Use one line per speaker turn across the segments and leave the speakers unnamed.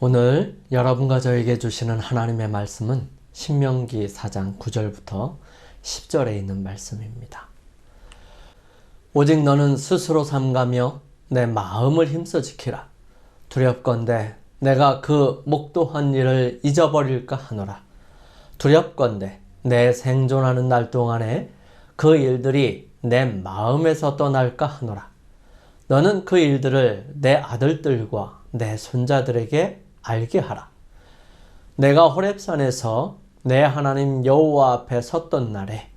오늘 여러분과 저에게 주시는 하나님의 말씀은 신명기 4장 9절부터 10절에 있는 말씀입니다. 오직 너는 스스로 삼가며 내 마음을 힘써 지키라. 두렵건대 내가 그 목도한 일을 잊어버릴까 하노라. 두렵건대 내 생존하는 날 동안에 그 일들이 내 마음에서 떠날까 하노라. 너는 그 일들을 내 아들들과 내 손자들에게 알게 하라. 내가 호렙산에서 내 하나님 여호와 앞에 섰던 날에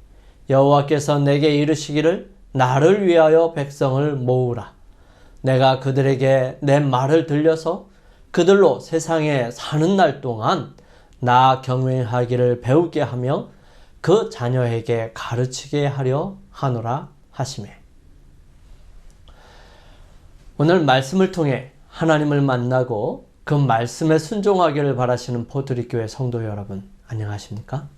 여호와께서 내게 이르시기를 나를 위하여 백성을 모으라. 내가 그들에게 내 말을 들려서 그들로 세상에 사는 날 동안 나 경외하기를 배우게 하며 그 자녀에게 가르치게 하려 하노라 하시매. 오늘 말씀을 통해 하나님을 만나고 그 말씀에 순종하기를 바라시는 포트리교회 성도 여러분, 안녕하십니까?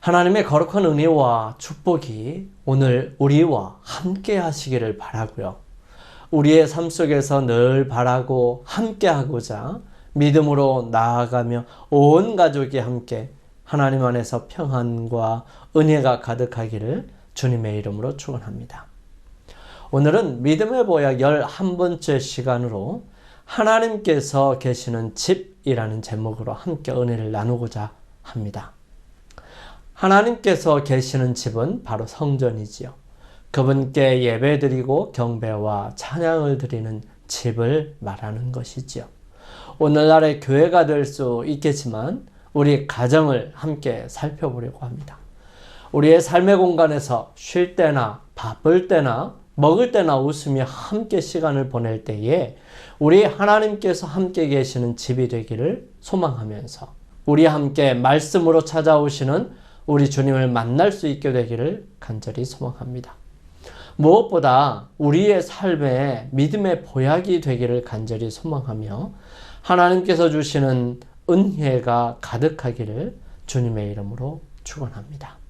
하나님의 거룩한 은혜와 축복이 오늘 우리와 함께 하시기를 바라고요. 우리의 삶 속에서 늘 바라고 함께 하고자 믿음으로 나아가며 온 가족이 함께 하나님 안에서 평안과 은혜가 가득하기를 주님의 이름으로 축원합니다. 오늘은 믿음의 보약 11번째 시간으로 하나님께서 계시는 집이라는 제목으로 함께 은혜를 나누고자 합니다. 하나님께서 계시는 집은 바로 성전이지요. 그분께 예배드리고 경배와 찬양을 드리는 집을 말하는 것이지요. 오늘날의 교회가 될 수 있겠지만 우리 가정을 함께 살펴보려고 합니다. 우리의 삶의 공간에서 쉴 때나 바쁠 때나 먹을 때나 웃으며 함께 시간을 보낼 때에 우리 하나님께서 함께 계시는 집이 되기를 소망하면서 우리 함께 말씀으로 찾아오시는 우리 주님을 만날 수 있게 되기를 간절히 소망합니다. 무엇보다 우리의 삶에 믿음의 보약이 되기를 간절히 소망하며 하나님께서 주시는 은혜가 가득하기를 주님의 이름으로 축원합니다.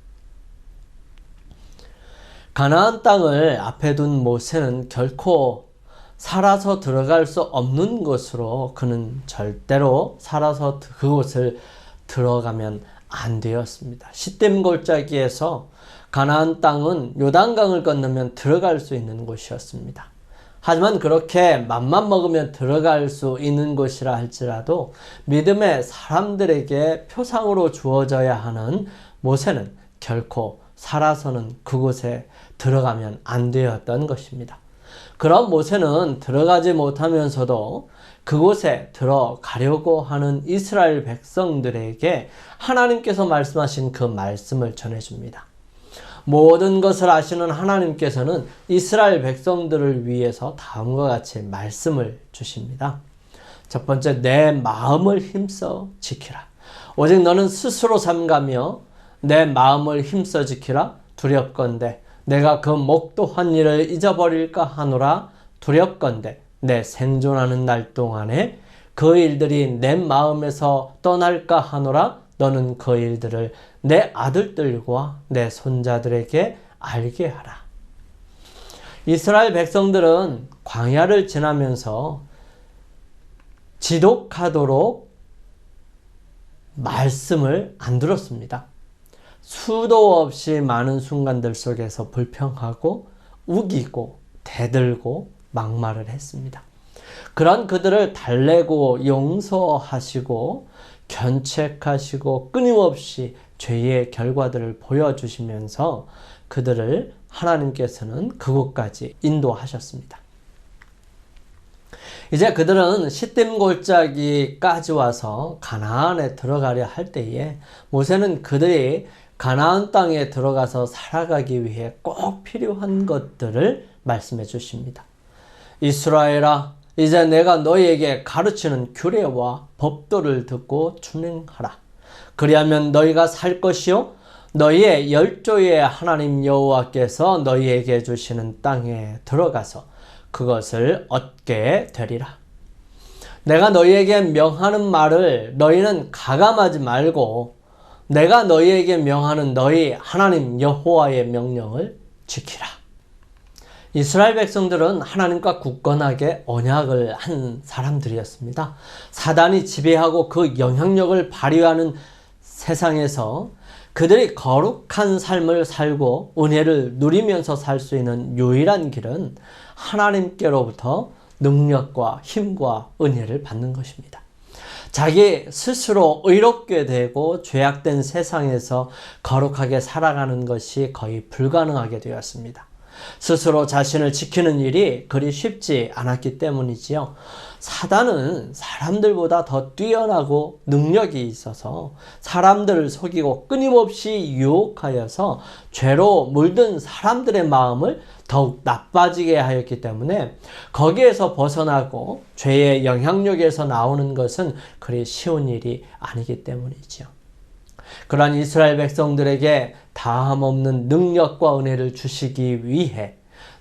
가나안 땅을 앞에 둔 모세는 결코 살아서 들어갈 수 없는 곳으로 그는 절대로 살아서 그곳을 들어가면 안 되었습니다. 시딤 골짜기에서 가나안 땅은 요단강을 건너면 들어갈 수 있는 곳이었습니다. 하지만 그렇게 맘만 먹으면 들어갈 수 있는 곳이라 할지라도 믿음의 사람들에게 표상으로 주어져야 하는 모세는 결코 살아서는 그곳에 들어가면 안 되었던 것입니다. 그런 모세는 들어가지 못하면서도 그곳에 들어가려고 하는 이스라엘 백성들에게 하나님께서 말씀하신 그 말씀을 전해줍니다. 모든 것을 아시는 하나님께서는 이스라엘 백성들을 위해서 다음과 같이 말씀을 주십니다. 첫 번째, 내 마음을 힘써 지키라. 오직 너는 스스로 삼가며 내 마음을 힘써 지키라. 두렵건대 내가 그 목도한 일을 잊어버릴까 하노라. 두렵건대 내 생존하는 날 동안에 그 일들이 내 마음에서 떠날까 하노라. 너는 그 일들을 내 아들들과 내 손자들에게 알게 하라. 이스라엘 백성들은 광야를 지나면서 지독하도록 말씀을 안 들었습니다. 수도 없이 많은 순간들 속에서 불평하고 우기고 대들고 막말을 했습니다. 그런 그들을 달래고 용서하시고 견책하시고 끊임없이 죄의 결과들을 보여주시면서 그들을 하나님께서는 그곳까지 인도하셨습니다. 이제 그들은 시딤 골짜기까지 와서 가나안에 들어가려 할 때에 모세는 그들이 가나안 땅에 들어가서 살아가기 위해 꼭 필요한 것들을 말씀해 주십니다. 이스라엘아, 이제 내가 너희에게 가르치는 규례와 법도를 듣고 준행하라. 그리하면 너희가 살 것이요 너희의 열조의 하나님 여호와께서 너희에게 주시는 땅에 들어가서 그것을 얻게 되리라. 내가 너희에게 명하는 말을 너희는 가감하지 말고 내가 너희에게 명하는 너희 하나님 여호와의 명령을 지키라. 이스라엘 백성들은 하나님과 굳건하게 언약을 한 사람들이었습니다. 사단이 지배하고 그 영향력을 발휘하는 세상에서 그들이 거룩한 삶을 살고 은혜를 누리면서 살 수 있는 유일한 길은 하나님께로부터 능력과 힘과 은혜를 받는 것입니다. 자기 스스로 의롭게 되고 죄악된 세상에서 거룩하게 살아가는 것이 거의 불가능하게 되었습니다. 스스로 자신을 지키는 일이 그리 쉽지 않았기 때문이지요. 사단은 사람들보다 더 뛰어나고 능력이 있어서 사람들을 속이고 끊임없이 유혹하여서 죄로 물든 사람들의 마음을 더욱 나빠지게 하였기 때문에 거기에서 벗어나고 죄의 영향력에서 나오는 것은 그리 쉬운 일이 아니기 때문이지요. 그러한 이스라엘 백성들에게 다함없는 능력과 은혜를 주시기 위해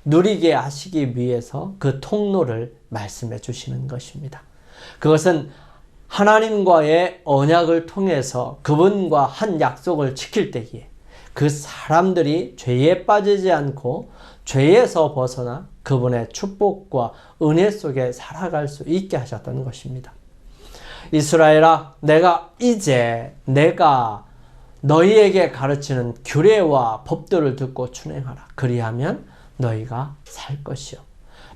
누리게 하시기 위해서 그 통로를 말씀해 주시는 것입니다. 그것은 하나님과의 언약을 통해서 그분과 한 약속을 지킬 때에 그 사람들이 죄에 빠지지 않고 죄에서 벗어나 그분의 축복과 은혜 속에 살아갈 수 있게 하셨던 것입니다. 이스라엘아, 내가 너희에게 가르치는 규례와 법도를 듣고 준행하라. 그리하면 너희가 살 것이요.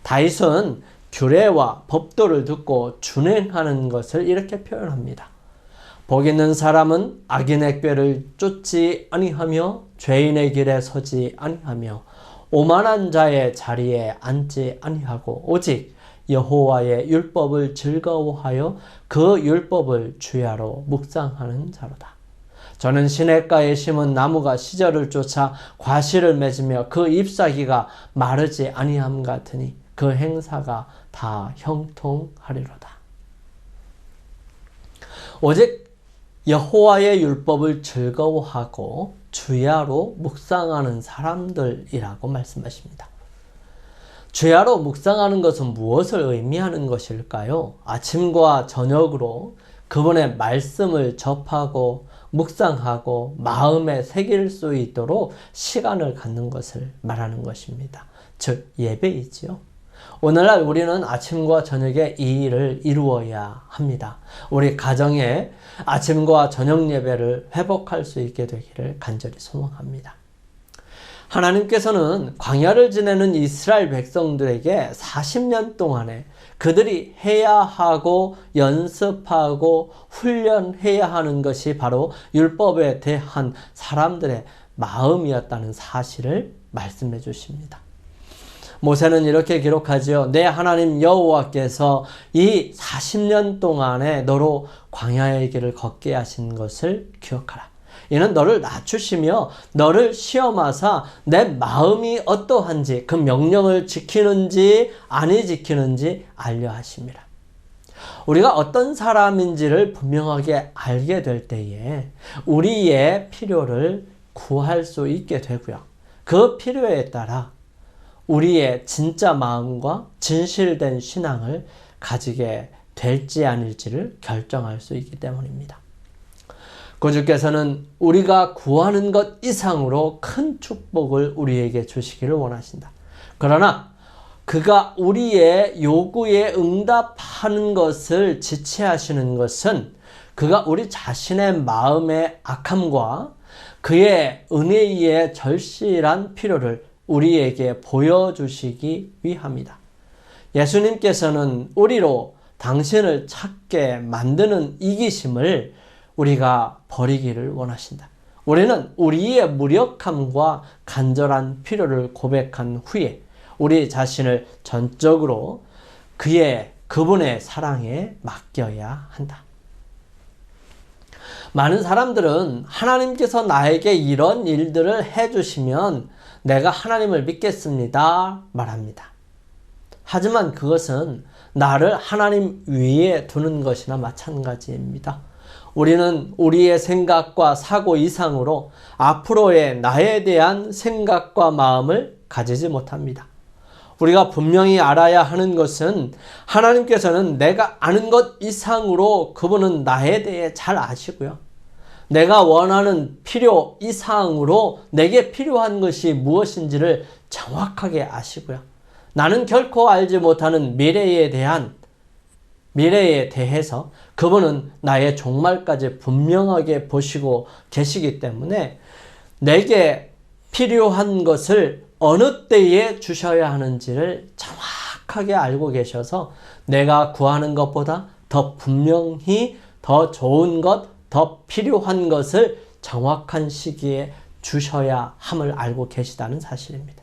다윗은 규례와 법도를 듣고 준행하는 것을 이렇게 표현합니다. 복 있는 사람은 악인의 꾀를 쫓지 아니하며 죄인의 길에 서지 아니하며 오만한 자의 자리에 앉지 아니하고 오직 여호와의 율법을 즐거워하여 그 율법을 주야로 묵상하는 자로다. 저는 시냇가에 심은 나무가 시절을 쫓아 과실을 맺으며 그 잎사귀가 마르지 아니함 같으니 그 행사가 다 형통하리로다. 오직 여호와의 율법을 즐거워하고 주야로 묵상하는 사람들이라고 말씀하십니다. 주야로 묵상하는 것은 무엇을 의미하는 것일까요? 아침과 저녁으로 그분의 말씀을 접하고 묵상하고 마음에 새길 수 있도록 시간을 갖는 것을 말하는 것입니다. 즉 예배이지요. 오늘날 우리는 아침과 저녁에 이 일을 이루어야 합니다. 우리 가정에 아침과 저녁 예배를 회복할 수 있게 되기를 간절히 소망합니다. 하나님께서는 광야를 지내는 이스라엘 백성들에게 40년 동안에 그들이 해야 하고 연습하고 훈련해야 하는 것이 바로 율법에 대한 사람들의 마음이었다는 사실을 말씀해 주십니다. 모세는 이렇게 기록하지요. 내 하나님 여호와께서 이 40년 동안에 너로 광야의 길을 걷게 하신 것을 기억하라. 이는 너를 낮추시며 너를 시험하사 내 마음이 어떠한지 그 명령을 지키는지 아니 지키는지 알려 하심이라. 우리가 어떤 사람인지를 분명하게 알게 될 때에 우리의 필요를 구할 수 있게 되고요. 그 필요에 따라 우리의 진짜 마음과 진실된 신앙을 가지게 될지 아닐지를 결정할 수 있기 때문입니다. 구주께서는 우리가 구하는 것 이상으로 큰 축복을 우리에게 주시기를 원하신다. 그러나 그가 우리의 요구에 응답하는 것을 지체하시는 것은 그가 우리 자신의 마음의 악함과 그의 은혜의 절실한 필요를 우리에게 보여주시기 위함이다. 예수님께서는 우리로 당신을 찾게 만드는 이기심을 우리가 버리기를 원하신다. 우리는 우리의 무력함과 간절한 필요를 고백한 후에 우리 자신을 전적으로 그분의 사랑에 맡겨야 한다. 많은 사람들은 하나님께서 나에게 이런 일들을 해주시면 내가 하나님을 믿겠습니다 말합니다. 하지만 그것은 나를 하나님 위에 두는 것이나 마찬가지입니다. 우리는 우리의 생각과 사고 이상으로 앞으로의 나에 대한 생각과 마음을 가지지 못합니다. 우리가 분명히 알아야 하는 것은 하나님께서는 내가 아는 것 이상으로 그분은 나에 대해 잘 아시고요. 내가 원하는 필요 이상으로 내게 필요한 것이 무엇인지를 정확하게 아시고요. 나는 결코 알지 못하는 미래에 대해서 그분은 나의 종말까지 분명하게 보시고 계시기 때문에 내게 필요한 것을 어느 때에 주셔야 하는지를 정확하게 알고 계셔서 내가 구하는 것보다 더 분명히 더 좋은 것, 더 필요한 것을 정확한 시기에 주셔야 함을 알고 계시다는 사실입니다.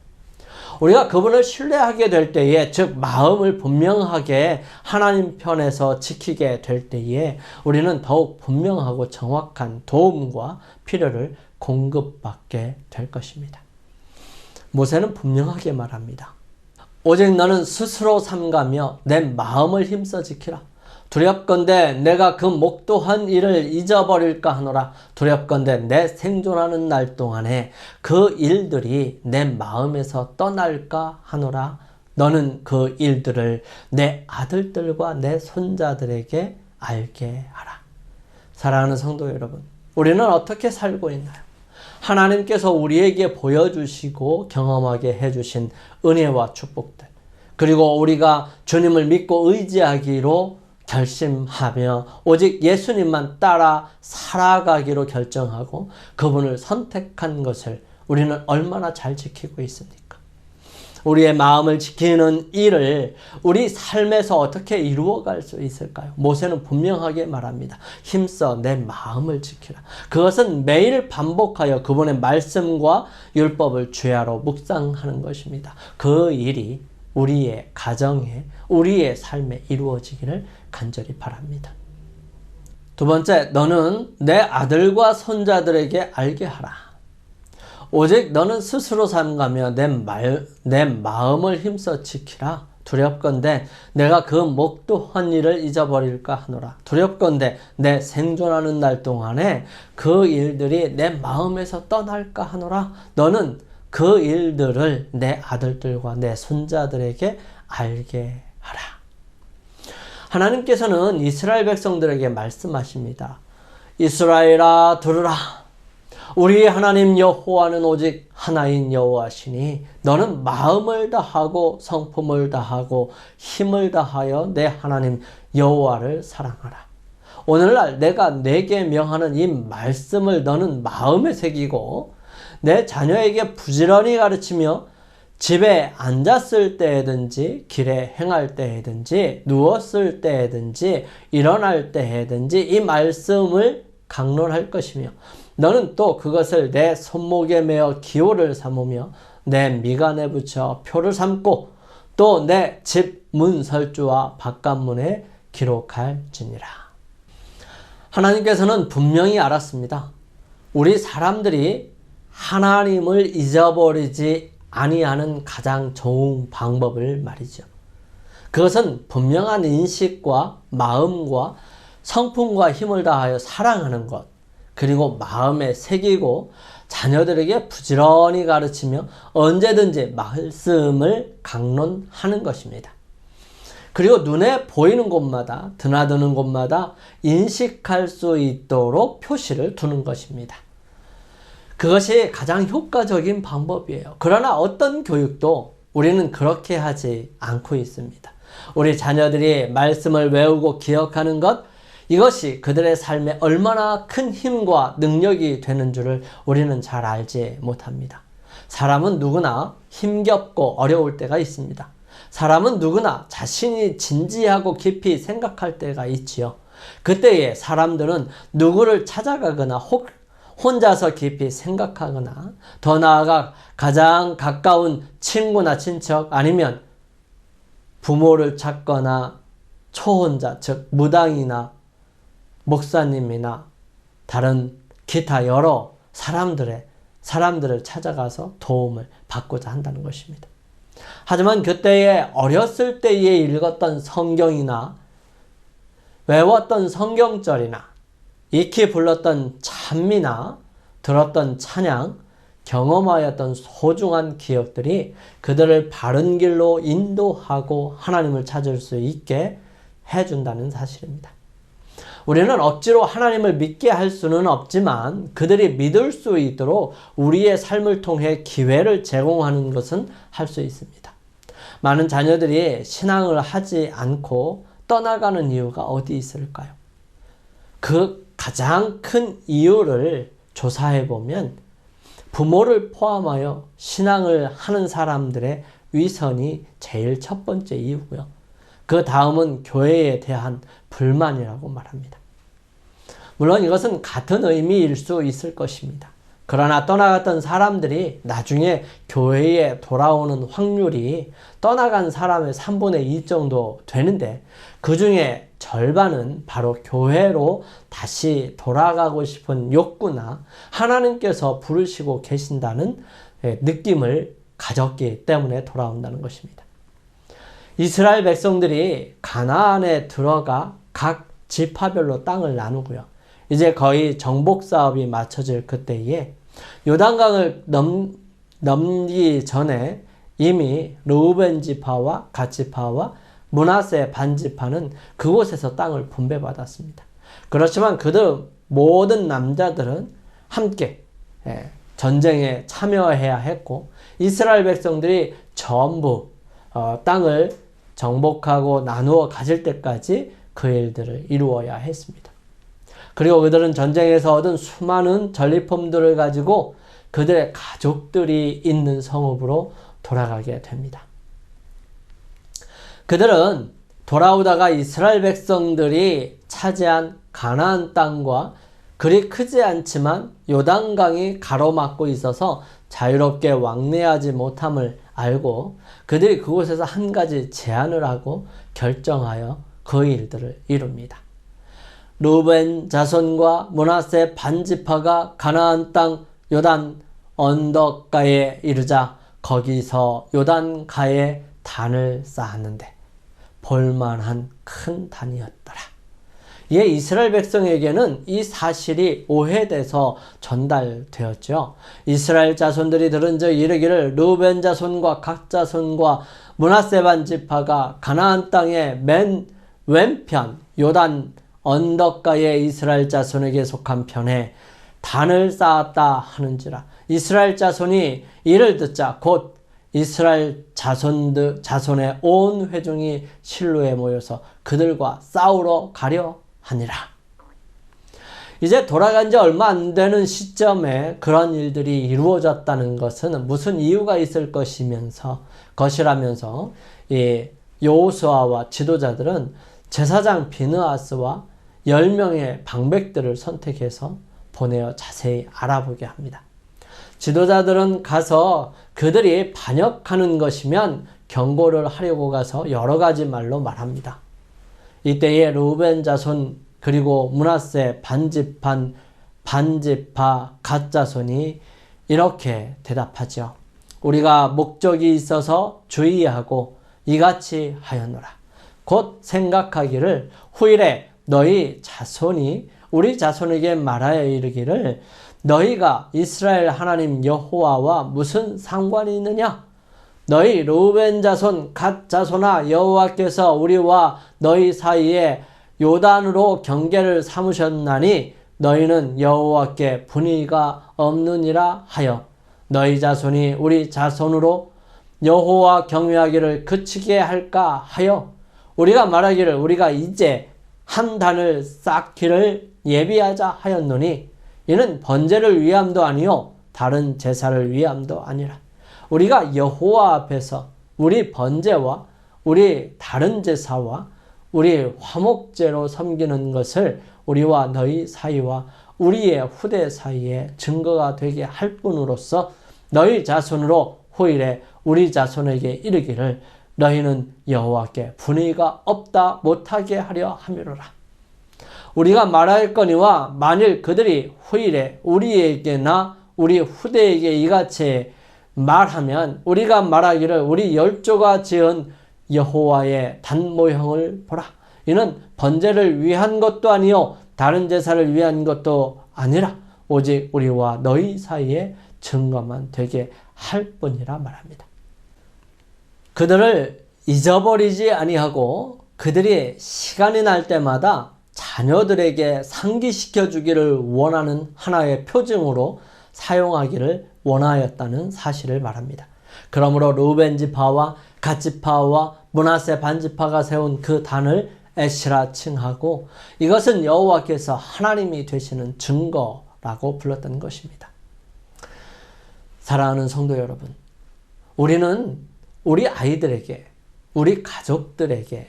우리가 그분을 신뢰하게 될 때에, 즉 마음을 분명하게 하나님 편에서 지키게 될 때에 우리는 더욱 분명하고 정확한 도움과 필요를 공급받게 될 것입니다. 모세는 분명하게 말합니다. 오직 너는 스스로 삼가며 내 마음을 힘써 지키라. 두렵건대 내가 그 목도한 일을 잊어버릴까 하노라. 두렵건대 내 생존하는 날 동안에 그 일들이 내 마음에서 떠날까 하노라. 너는 그 일들을 내 아들들과 내 손자들에게 알게 하라. 사랑하는 성도 여러분, 우리는 어떻게 살고 있나요? 하나님께서 우리에게 보여주시고 경험하게 해주신 은혜와 축복들, 그리고 우리가 주님을 믿고 의지하기로 결심하며 오직 예수님만 따라 살아가기로 결정하고 그분을 선택한 것을 우리는 얼마나 잘 지키고 있습니까? 우리의 마음을 지키는 일을 우리 삶에서 어떻게 이루어갈 수 있을까요? 모세는 분명하게 말합니다. 힘써 내 마음을 지키라. 그것은 매일 반복하여 그분의 말씀과 율법을 주야로 묵상하는 것입니다. 그 일이 우리의 가정에, 우리의 삶에 이루어지기를 간절히 바랍니다. 두 번째, 너는 내 아들과 손자들에게 알게 하라. 오직 너는 스스로 삼가며 내 마음을 힘써 지키라. 두렵건대 내가 그 목도한 일을 잊어버릴까 하노라. 두렵건대 내 생존하는 날 동안에 그 일들이 내 마음에서 떠날까 하노라. 너는 그 일들을 내 아들들과 내 손자들에게 알게 하라. 하나님께서는 이스라엘 백성들에게 말씀하십니다. 이스라엘아 들으라. 우리 하나님 여호와는 오직 하나인 여호와시니 너는 마음을 다하고 성품을 다하고 힘을 다하여 내 하나님 여호와를 사랑하라. 오늘날 내가 내게 명하는 이 말씀을 너는 마음에 새기고 내 자녀에게 부지런히 가르치며 집에 앉았을 때든지 길에 행할 때든지 누웠을 때든지 일어날 때든지 이 말씀을 강론할 것이며 너는 또 그것을 내 손목에 매어 기호를 삼으며 내 미간에 붙여 표를 삼고 또 내 집 문설주와 바깥문에 기록할지니라. 하나님께서는 분명히 알았습니다. 우리 사람들이 하나님을 잊어버리지 아니하는 가장 좋은 방법을 말이죠. 그것은 분명한 인식과 마음과 성품과 힘을 다하여 사랑하는 것, 그리고 마음에 새기고 자녀들에게 부지런히 가르치며 언제든지 말씀을 강론하는 것입니다. 그리고 눈에 보이는 곳마다 드나드는 곳마다 인식할 수 있도록 표시를 두는 것입니다. 그것이 가장 효과적인 방법이에요. 그러나 어떤 교육도 우리는 그렇게 하지 않고 있습니다. 우리 자녀들이 말씀을 외우고 기억하는 것, 이것이 그들의 삶에 얼마나 큰 힘과 능력이 되는 줄을 우리는 잘 알지 못합니다. 사람은 누구나 힘겹고 어려울 때가 있습니다. 사람은 누구나 자신이 진지하고 깊이 생각할 때가 있지요. 그때에 사람들은 누구를 찾아가거나 혼자서 깊이 생각하거나 더 나아가 가장 가까운 친구나 친척 아니면 부모를 찾거나 초혼자, 즉 무당이나 목사님이나 다른 기타 여러 사람들을 찾아가서 도움을 받고자 한다는 것입니다. 하지만 그때에 어렸을 때에 읽었던 성경이나 외웠던 성경절이나 익히 불렀던 찬미나 들었던 찬양, 경험하였던 소중한 기억들이 그들을 바른 길로 인도하고 하나님을 찾을 수 있게 해준다는 사실입니다. 우리는 억지로 하나님을 믿게 할 수는 없지만 그들이 믿을 수 있도록 우리의 삶을 통해 기회를 제공하는 것은 할 수 있습니다. 많은 자녀들이 신앙을 하지 않고 떠나가는 이유가 어디 있을까요? 그 가장 큰 이유를 조사해 보면 부모를 포함하여 신앙을 하는 사람들의 위선이 제일 첫 번째 이유고요. 그 다음은 교회에 대한 불만이라고 말합니다. 물론 이것은 같은 의미일 수 있을 것입니다. 그러나 떠나갔던 사람들이 나중에 교회에 돌아오는 확률이 떠나간 사람의 3분의 2 정도 되는데 그 중에 절반은 바로 교회로 다시 돌아가고 싶은 욕구나 하나님께서 부르시고 계신다는 느낌을 가졌기 때문에 돌아온다는 것입니다. 이스라엘 백성들이 가나안에 들어가 각 지파별로 땅을 나누고요. 이제 거의 정복 사업이 마쳐질 그때에 요단강을 넘기 전에 이미 르우벤 지파와 갓 지파와 므낫세 반 지파는 그곳에서 땅을 분배받았습니다. 그렇지만 그들 모든 남자들은 함께 전쟁에 참여해야 했고 이스라엘 백성들이 전부 땅을 정복하고 나누어 가질 때까지 그 일들을 이루어야 했습니다. 그리고 그들은 전쟁에서 얻은 수많은 전리품들을 가지고 그들의 가족들이 있는 성읍으로 돌아가게 됩니다. 그들은 돌아오다가 이스라엘 백성들이 차지한 가나안 땅과 그리 크지 않지만 요단강이 가로막고 있어서 자유롭게 왕래하지 못함을 알고 그들이 그곳에서 한 가지 제안을 하고 결정하여 그 일들을 이룹니다. 르우벤 자손과 므낫세 반지파가 가나안 땅 요단 언덕가에 이르자 거기서 요단가에 단을 쌓았는데 볼만한 큰 단이었더라. 이에 이스라엘 백성에게는 이 사실이 오해돼서 전달되었죠. 이스라엘 자손들이 들은 즉 이르기를 르우벤 자손과 갓 자손과 므낫세 반지파가 가나안 땅의 맨 왼편 요단 언덕가에 이스라엘 자손에게 속한 편에 단을 쌓았다 하는지라. 이스라엘 자손이 이를 듣자 곧 이스라엘 자손의 온 회중이 실로에 모여서 그들과 싸우러 가려 하니라. 이제 돌아간 지 얼마 안 되는 시점에 그런 일들이 이루어졌다는 것은 무슨 이유가 있을 것이라면서 이 여호수아와 지도자들은 제사장 비느하스와 10명의 방백들을 선택해서 보내어 자세히 알아보게 합니다. 지도자들은 가서 그들이 반역하는 것이면 경고를 하려고 가서 여러 가지 말로 말합니다. 이때에 르우벤 자손 그리고 므낫세 반지파 갓 자손이 이렇게 대답하죠. 우리가 목적이 있어서 주의하고 이같이 하였노라. 곧 생각하기를 후일에 너희 자손이 우리 자손에게 말하여 이르기를 너희가 이스라엘 하나님 여호와와 무슨 상관이 있느냐? 너희 르우벤 자손 갓 자손아 여호와께서 우리와 너희 사이에 요단으로 경계를 삼으셨나니 너희는 여호와께 분의가 없느니라 하여 너희 자손이 우리 자손으로 여호와 경외하기를 그치게 할까 하여 우리가 말하기를 우리가 이제 한 단을 쌓기를 예비하자 하였노니 이는 번제를 위함도 아니요 다른 제사를 위함도 아니라 우리가 여호와 앞에서 우리 번제와 우리 다른 제사와 우리 화목제로 섬기는 것을 우리와 너희 사이와 우리의 후대 사이에 증거가 되게 할 뿐으로써 너희 자손으로 후일에 우리 자손에게 이르기를 너희는 여호와께 분의가 없다 못하게 하려 함이로라. 우리가 말할거니와 만일 그들이 후일에 우리에게나 우리 후대에게 이같이 말하면 우리가 말하기를 우리 열조가 지은 여호와의 단 모형을 보라. 이는 번제를 위한 것도 아니요 다른 제사를 위한 것도 아니라 오직 우리와 너희 사이에 증거만 되게 할 뿐이라 말합니다. 그들을 잊어버리지 아니하고 그들이 시간이 날 때마다 자녀들에게 상기시켜 주기를 원하는 하나의 표징으로 사용하기를 원하였다는 사실을 말합니다. 그러므로 르우벤 지파와 갓지파와 므낫세 반지파가 세운 그 단을 에시라 칭하고 이것은 여호와께서 하나님이 되시는 증거라고 불렀던 것입니다. 사랑하는 성도 여러분, 우리는 우리 아이들에게, 우리 가족들에게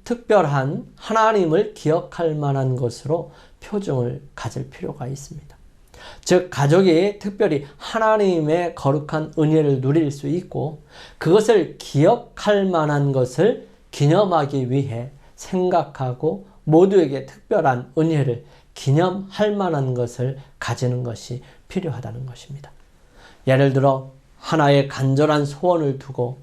특별한 하나님을 기억할 만한 것으로 표정을 가질 필요가 있습니다. 즉 가족이 특별히 하나님의 거룩한 은혜를 누릴 수 있고 그것을 기억할 만한 것을 기념하기 위해 생각하고 모두에게 특별한 은혜를 기념할 만한 것을 가지는 것이 필요하다는 것입니다. 예를 들어 하나의 간절한 소원을 두고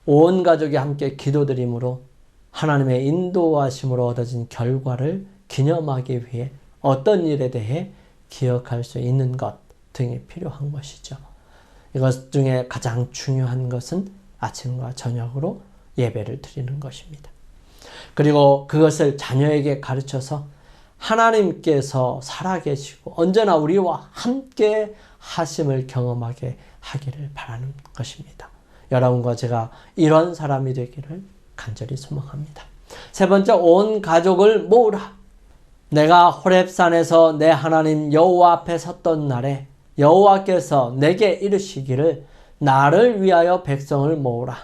온 가족이 함께 기도드림으로 하나님의 인도하심으로 얻어진 결과를 기념하기 위해 어떤 일에 대해 기억할 수 있는 것 등이 필요한 것이죠. 이것 중에 가장 중요한 것은 아침과 저녁으로 예배를 드리는 것입니다. 그리고 그것을 자녀에게 가르쳐서 하나님께서 살아계시고 언제나 우리와 함께 하심을 경험하게 하기를 바라는 것입니다. 여러분과 제가 이런 사람이 되기를 간절히 소망합니다. 세 번째, 온 가족을 모으라. 내가 호렙산에서 내 하나님 여호와 앞에 섰던 날에 여호와께서 내게 이르시기를 나를 위하여 백성을 모으라.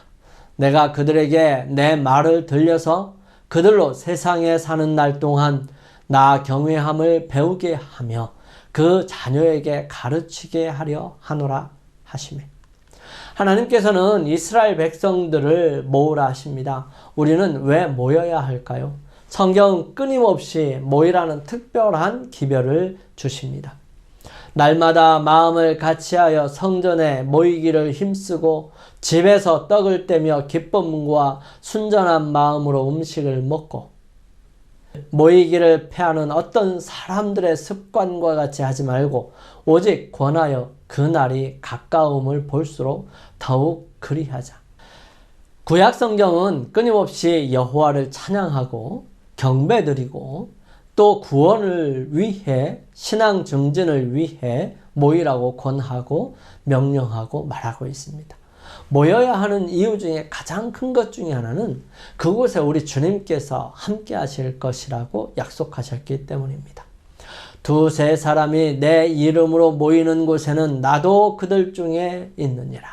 내가 그들에게 내 말을 들려서 그들로 세상에 사는 날 동안 나 경외함을 배우게 하며 그 자녀에게 가르치게 하려 하노라 하시매. 하나님께서는 이스라엘 백성들을 모으라 하십니다. 우리는 왜 모여야 할까요? 성경은 끊임없이 모이라는 특별한 기별을 주십니다. 날마다 마음을 같이하여 성전에 모이기를 힘쓰고 집에서 떡을 떼며 기쁨과 순전한 마음으로 음식을 먹고 모이기를 패하는 어떤 사람들의 습관과 같이 하지 말고 오직 권하여 그날이 가까움을 볼수록 더욱 그리하자. 구약 성경은 끊임없이 여호와를 찬양하고 경배드리고 또 구원을 위해 신앙 증진을 위해 모이라고 권하고 명령하고 말하고 있습니다. 모여야 하는 이유 중에 가장 큰 것 중에 하나는 그곳에 우리 주님께서 함께 하실 것이라고 약속하셨기 때문입니다. 두세 사람이 내 이름으로 모이는 곳에는 나도 그들 중에 있느니라.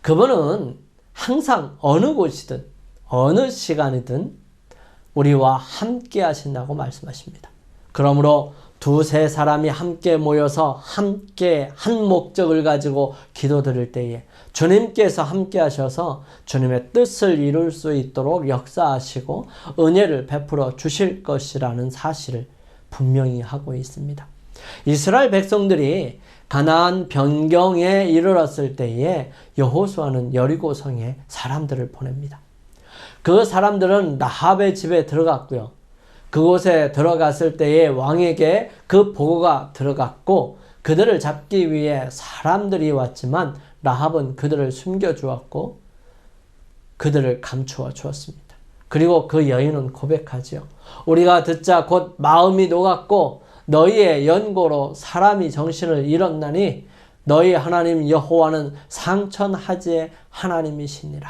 그분은 항상 어느 곳이든 어느 시간이든 우리와 함께 하신다고 말씀하십니다. 그러므로 두세 사람이 함께 모여서 함께 한 목적을 가지고 기도드릴 때에 주님께서 함께 하셔서 주님의 뜻을 이룰 수 있도록 역사하시고 은혜를 베풀어 주실 것이라는 사실을 분명히 하고 있습니다. 이스라엘 백성들이 가나안 변경에 이르렀을 때에 여호수아는 여리고성에 사람들을 보냅니다. 그 사람들은 라합의 집에 들어갔고요. 그곳에 들어갔을 때에 왕에게 그 보고가 들어갔고 그들을 잡기 위해 사람들이 왔지만 라합은 그들을 숨겨주었고 그들을 감추어 주었습니다. 그리고 그 여인은 고백하지요. 우리가 듣자 곧 마음이 녹았고 너희의 연고로 사람이 정신을 잃었나니 너희 하나님 여호와는 상천하지의 하나님이시니라.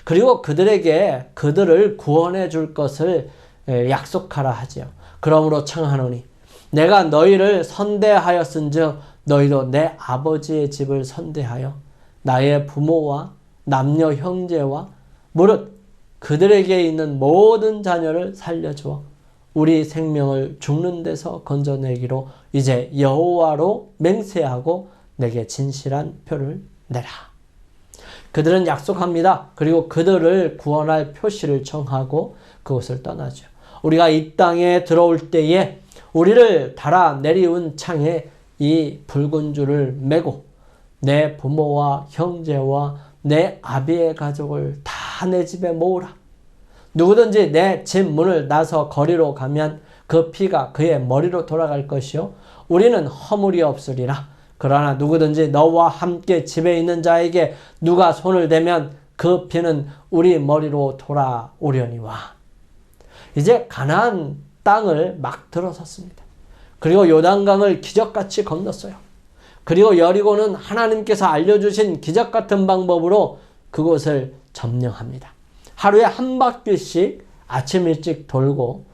그리고 그들에게 그들을 구원해 줄 것을 약속하라 하지요. 그러므로 청하노니 내가 너희를 선대하였은즉 너희도 내 아버지의 집을 선대하여 나의 부모와 남녀 형제와 무릇 그들에게 있는 모든 자녀를 살려주어 우리 생명을 죽는 데서 건져내기로 이제 여호와로 맹세하고 내게 진실한 표를 내라. 그들은 약속합니다. 그리고 그들을 구원할 표시를 청하고 그곳을 떠나죠. 우리가 이 땅에 들어올 때에 우리를 달아 내리운 창에 이 붉은 줄을 메고 내 부모와 형제와 내 아비의 가족을 다 내 집에 모으라. 누구든지 내 집 문을 나서 거리로 가면 그 피가 그의 머리로 돌아갈 것이요 우리는 허물이 없으리라. 그러나 누구든지 너와 함께 집에 있는 자에게 누가 손을 대면 그 피는 우리 머리로 돌아오려니와. 이제 가나안 땅을 막 들어섰습니다. 그리고 요단강을 기적같이 건넜어요. 그리고 여리고는 하나님께서 알려주신 기적 같은 방법으로 그곳을 점령합니다. 하루에 한 바퀴씩 아침 일찍 돌고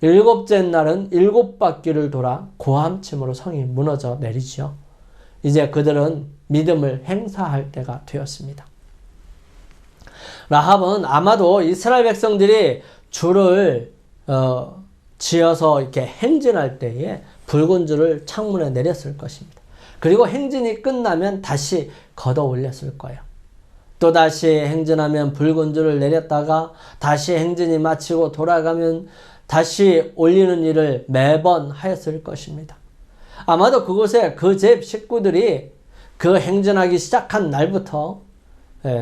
일곱째 날은 7바퀴를 돌아 고함침으로 성이 무너져 내리죠. 이제 그들은 믿음을 행사할 때가 되었습니다. 라합은 아마도 이스라엘 백성들이 줄을 지어서 이렇게 행진할 때에 붉은 줄을 창문에 내렸을 것입니다. 그리고 행진이 끝나면 다시 걷어 올렸을 거예요. 또다시 행진하면 붉은 줄을 내렸다가 다시 행진이 마치고 돌아가면 다시 올리는 일을 매번 하였을 것입니다. 아마도 그곳에 그 집 식구들이 그 행진하기 시작한 날부터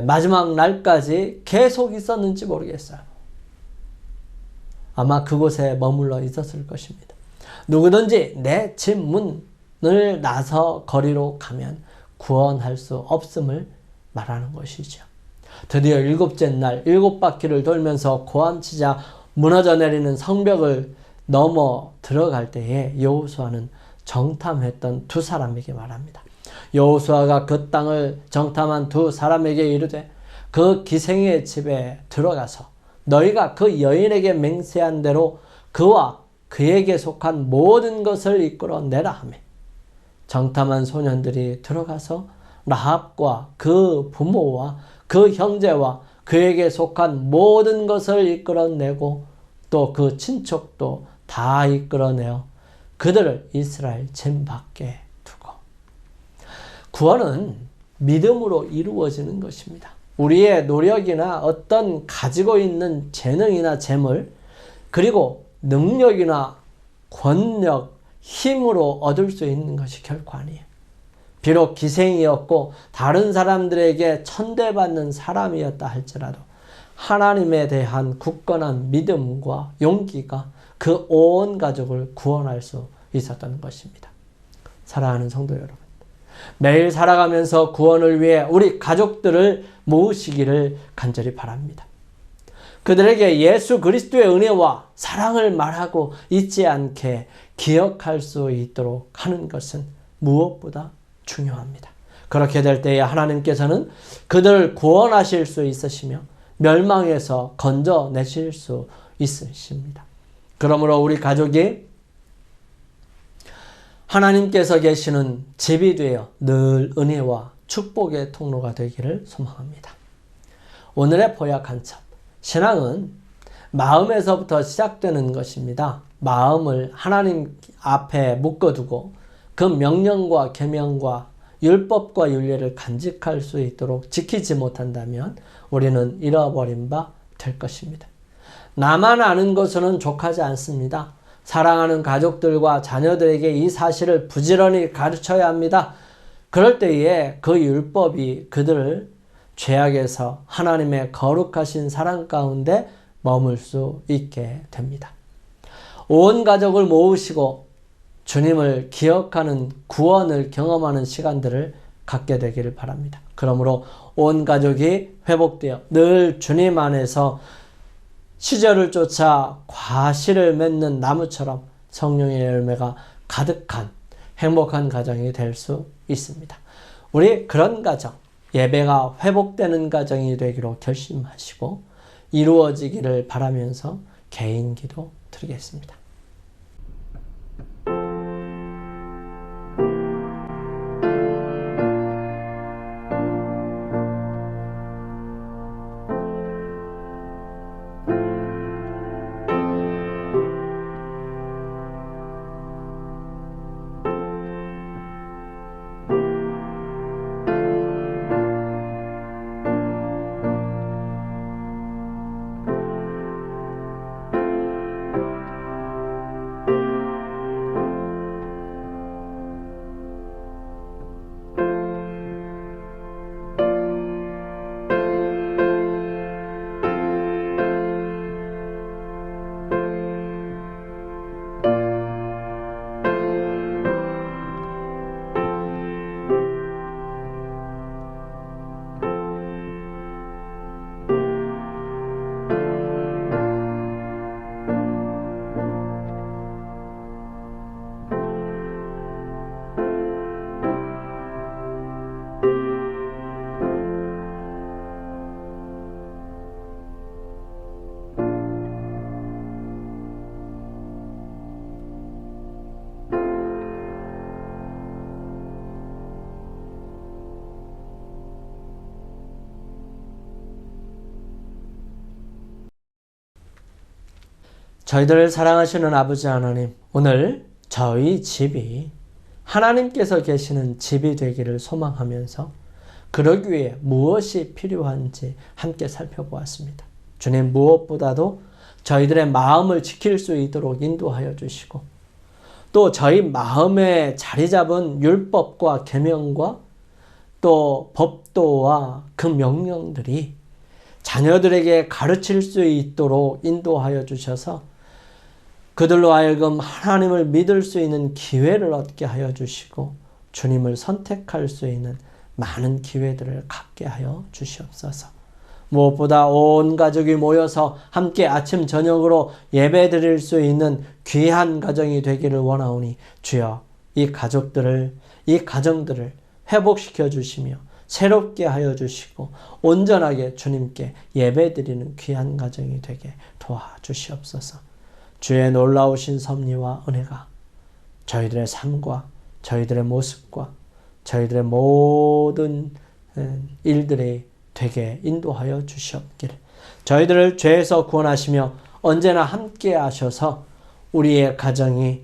마지막 날까지 계속 있었는지 모르겠어요. 아마 그곳에 머물러 있었을 것입니다. 누구든지 내 집 문을 나서 거리로 가면 구원할 수 없음을 말하는 것이죠. 드디어 7째 날 7바퀴를 돌면서 고함치자 무너져 내리는 성벽을 넘어 들어갈 때에 여호수아는 정탐했던 두 사람에게 말합니다. 여호수아가 그 땅을 정탐한 두 사람에게 이르되 그 기생의 집에 들어가서 너희가 그 여인에게 맹세한 대로 그와 그에게 속한 모든 것을 이끌어내라 하며 정탐한 소년들이 들어가서 라합과 그 부모와 그 형제와 그에게 속한 모든 것을 이끌어내고 또 그 친척도 다 이끌어내어 그들을 이스라엘 진 밖에 두고. 구원은 믿음으로 이루어지는 것입니다. 우리의 노력이나 어떤 가지고 있는 재능이나 재물 그리고 능력이나 권력, 힘으로 얻을 수 있는 것이 결코 아니에요. 비록 기생이었고 다른 사람들에게 천대받는 사람이었다 할지라도 하나님에 대한 굳건한 믿음과 용기가 그 온 가족을 구원할 수 있었던 것입니다. 사랑하는 성도 여러분, 매일 살아가면서 구원을 위해 우리 가족들을 모으시기를 간절히 바랍니다. 그들에게 예수 그리스도의 은혜와 사랑을 말하고 잊지 않게 기억할 수 있도록 하는 것은 무엇보다 중요합니다. 그렇게 될 때에 하나님께서는 그들을 구원하실 수 있으시며 멸망에서 건져내실 수 있으십니다. 그러므로 우리 가족이 하나님께서 계시는 집이 되어 늘 은혜와 축복의 통로가 되기를 소망합니다. 오늘의 보약 한 첩. 신앙은 마음에서부터 시작되는 것입니다. 마음을 하나님 앞에 묶어두고 그 명령과 계명과 율법과 윤례를 간직할 수 있도록 지키지 못한다면 우리는 잃어버린 바 될 것입니다. 나만 아는 것으로는 족하지 않습니다. 사랑하는 가족들과 자녀들에게 이 사실을 부지런히 가르쳐야 합니다. 그럴 때에 그 율법이 그들을 죄악에서 하나님의 거룩하신 사랑 가운데 머물 수 있게 됩니다. 온 가족을 모으시고 주님을 기억하는 구원을 경험하는 시간들을 갖게 되기를 바랍니다. 그러므로 온 가족이 회복되어 늘 주님 안에서 시절을 쫓아 과실을 맺는 나무처럼 성령의 열매가 가득한 행복한 가정이 될 수 있습니다. 우리 그런 가정, 예배가 회복되는 가정이 되기로 결심하시고 이루어지기를 바라면서 개인 기도 드리겠습니다. 저희들을 사랑하시는 아버지 하나님, 오늘 저희 집이 하나님께서 계시는 집이 되기를 소망하면서 그러기 위해 무엇이 필요한지 함께 살펴보았습니다. 주님, 무엇보다도 저희들의 마음을 지킬 수 있도록 인도하여 주시고 또 저희 마음에 자리 잡은 율법과 계명과 또 법도와 그 명령들이 자녀들에게 가르칠 수 있도록 인도하여 주셔서 그들로 하여금 하나님을 믿을 수 있는 기회를 얻게 하여 주시고 주님을 선택할 수 있는 많은 기회들을 갖게 하여 주시옵소서. 무엇보다 온 가족이 모여서 함께 아침 저녁으로 예배 드릴 수 있는 귀한 가정이 되기를 원하오니 주여 이 가족들을, 이 가정들을 회복시켜 주시며 새롭게 하여 주시고 온전하게 주님께 예배 드리는 귀한 가정이 되게 도와주시옵소서. 주의 놀라우신 섭리와 은혜가 저희들의 삶과 저희들의 모습과 저희들의 모든 일들이 되게 인도하여 주시옵기를, 저희들을 죄에서 구원하시며 언제나 함께 하셔서 우리의 가정이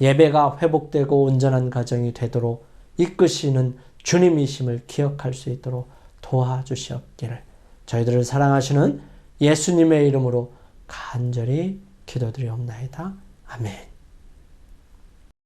예배가 회복되고 온전한 가정이 되도록 이끄시는 주님이심을 기억할 수 있도록 도와주시옵기를 저희들을 사랑하시는 예수님의 이름으로 간절히 기도드리옵나이다. 아멘.